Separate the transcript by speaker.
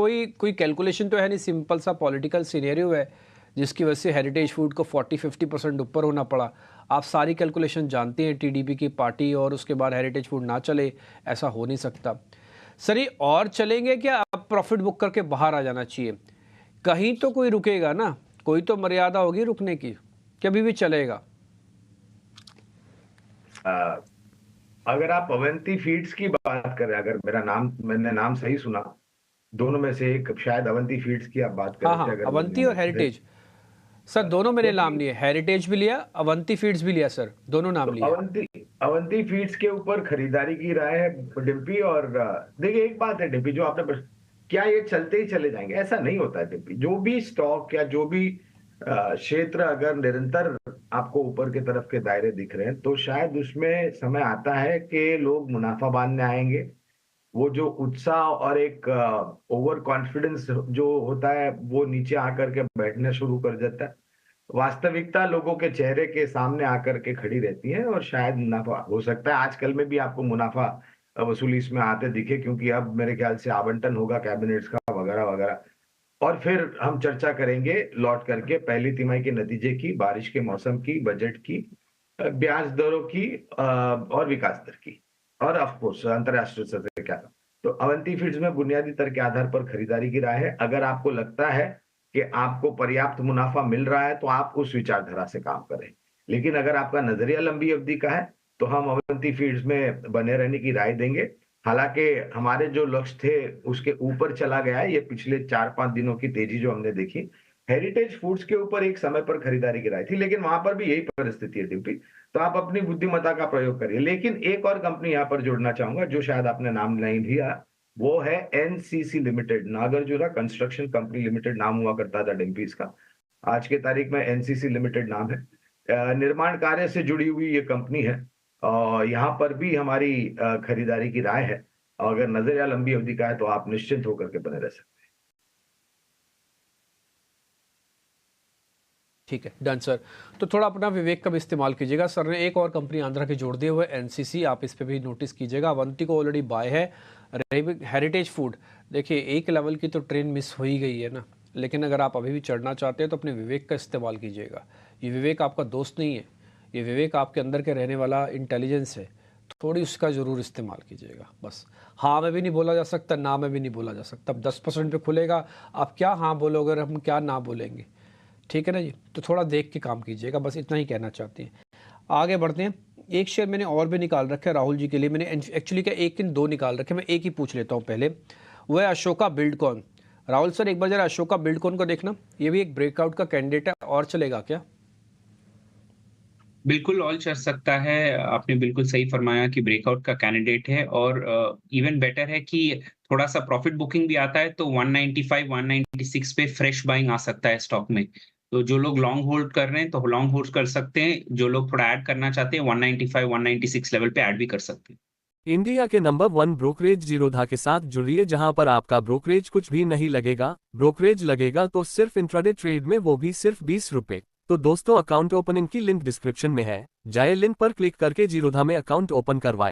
Speaker 1: कोई कोई कैलकुलेशन तो है नहीं, सिंपल सा पॉलिटिकल सिनेरियो है जिसकी वजह से हेरिटेज फूड को 40-50% ऊपर होना पड़ा। आप सारी कैलकुलेशन जानते हैं, टीडीपी की पार्टी और उसके बाद हेरिटेज फूड ना चले, ऐसा हो नहीं सकता। सर ये और चलेंगे क्या, अब प्रॉफिट बुक करके बाहर आ जाना चाहिए? कहीं तो कोई रुकेगा ना, कोई तो मर्यादा होगी रुकने की, कभी भी चलेगा?
Speaker 2: अगर आप अवंती फीड्स की बात कर रहे हैं, अगर मैंने नाम सही सुना, दोनों में से एक शायद अवंती फीड्स की आप बात कर
Speaker 1: हाँ
Speaker 2: रहे थे,
Speaker 1: हाँ,
Speaker 2: अगर
Speaker 1: अवंती और हेरिटेज। सर दोनों मैंने नाम
Speaker 2: क्योंकि
Speaker 1: लिए, हेरिटेज भी लिया, अवंती फीड्स भी लिया सर, दोनों
Speaker 2: तो
Speaker 1: नाम लिए।
Speaker 2: अवंती अवंती फीड्स के ऊपर खरीदारी की राय है डिम्पी। और देखिए एक बात है डिम्पी, जो आपने क्या ये चलते ही चले जाएंगे? ऐसा नहीं होता है डिम्पी। जो भी स्टॉक या जो भी क्षेत्र अगर निरंतर आपको ऊपर की तरफ के दायरे दिख रहे हैं, तो शायद उसमें समय आता है कि लोग मुनाफा बांधने आएंगे। वो जो उत्साह और एक ओवर कॉन्फिडेंस जो होता है, वो नीचे आकर के बैठने शुरू कर देता है। वास्तविकता लोगों के चेहरे के सामने आकर के खड़ी रहती है, और शायद मुनाफा हो सकता है आजकल में भी आपको मुनाफा वसूली इसमें आते दिखे, क्योंकि अब मेरे ख्याल से आवंटन होगा कैबिनेट्स का वगैरह वगैरह। और फिर हम चर्चा करेंगे लौट करके पहली तिमाही के नतीजे की, बारिश के मौसम की, बजट की, ब्याज दरों की, और विकास दर की, और ऑफ कोर्स अंतरराष्ट्रीय स्तर से क्या। तो अवंती फीड्स में बुनियादी तर्क के आधार पर खरीदारी की राय है। अगर आपको लगता है कि आपको पर्याप्त मुनाफा मिल रहा है, तो आप उस विचारधारा से काम करें। लेकिन अगर आपका नजरिया लंबी अवधि का है, तो हम अवंती फीड्स में बने रहने की राय देंगे। हालांकि हमारे जो लक्ष्य थे उसके ऊपर चला गया है ये पिछले 4-5 दिनों की तेजी जो हमने देखी। हेरिटेज फूड्स के ऊपर एक समय पर खरीदारी की राय थी, लेकिन वहां पर भी यही परिस्थिति है डिम्पी। तो आप अपनी बुद्धिमत्ता का प्रयोग करिए। लेकिन एक और कंपनी यहां पर जोड़ना चाहूंगा, जो शायद आपने नाम नहीं लिया, वो है NCC limited, Nagarjuna construction company limited नाम हुआ करता था डिम्पी इसका। आज के तारीख में एनसीसी लिमिटेड नाम है। निर्माण कार्य से जुड़ी हुई ये कंपनी है, और यहाँ पर भी हमारी खरीदारी की राय है। और अगर नजरिया लंबी अवधि का है, तो आप निश्चिंत होकर के बने रह सकते हैं।
Speaker 1: ठीक है, डन सर। तो थोड़ा अपना विवेक का भी इस्तेमाल कीजिएगा। सर ने एक और कंपनी आंध्रा की जोड़ दिए हुए, एनसीसी, आप इस पे भी नोटिस कीजिएगा। अवंती को ऑलरेडी बाय है। हेरिटेज फूड, देखिए एक लेवल की तो ट्रेन मिस हो ही गई है ना, लेकिन अगर आप अभी भी चढ़ना चाहते हैं तो अपने विवेक का इस्तेमाल कीजिएगा। ये विवेक आपका दोस्त नहीं है, ये विवेक आपके अंदर के रहने वाला इंटेलिजेंस है। थोड़ी उसका ज़रूर इस्तेमाल कीजिएगा बस। हाँ में भी नहीं बोला जा सकता, ना में भी नहीं बोला जा सकता। अब 10% पे खुलेगा, आप क्या हाँ बोलोगे और हम क्या ना बोलेंगे? ठीक है ना जी, तो थोड़ा देख के काम कीजिएगा, बस इतना ही कहना चाहते हैं। आगे बढ़ते हैं। एक शेयर मैंने और भी निकाल रखा है राहुल जी के लिए। मैंने एक्चुअली क्या एक इन दो निकाल रखे, मैं एक ही पूछ लेता हूँ पहले। वो है अशोका बिल्डकॉन। राहुल सर एक बार जरा अशोका बिल्डकॉन को देखना, ये भी एक ब्रेकआउट का कैंडिडेट है, और चलेगा क्या?
Speaker 3: बिल्कुल ऑल चल सकता है। आपने बिल्कुल सही फरमाया कि ब्रेकआउट का कैंडिडेट है, और इवन बेटर है कि थोड़ा सा प्रॉफिट बुकिंग भी आता है, तो 195 196 पे फ्रेश बाइंग आ सकता है स्टॉक में। तो जो लोग लॉन्ग होल्ड कर रहे हैं तो लॉन्ग होल्ड कर सकते हैं, जो लोग थोड़ा ऐड करना चाहते हैं 195 196 लेवल पे ऐड भी कर सकते हैं।
Speaker 4: इंडिया के नंबर 1 ब्रोकरेज जीरोधा के साथ जुड़िए, जहां पर आपका ब्रोकरेज कुछ भी नहीं लगेगा। ब्रोकरेज लगेगा तो सिर्फ इंट्राडे ट्रेड में, वो भी सिर्फ 20 रुपए। तो दोस्तों, अकाउंट ओपनिंग की लिंक डिस्क्रिप्शन में है, जाए लिंक पर क्लिक करके जीरोधा में अकाउंट ओपन करवाएं।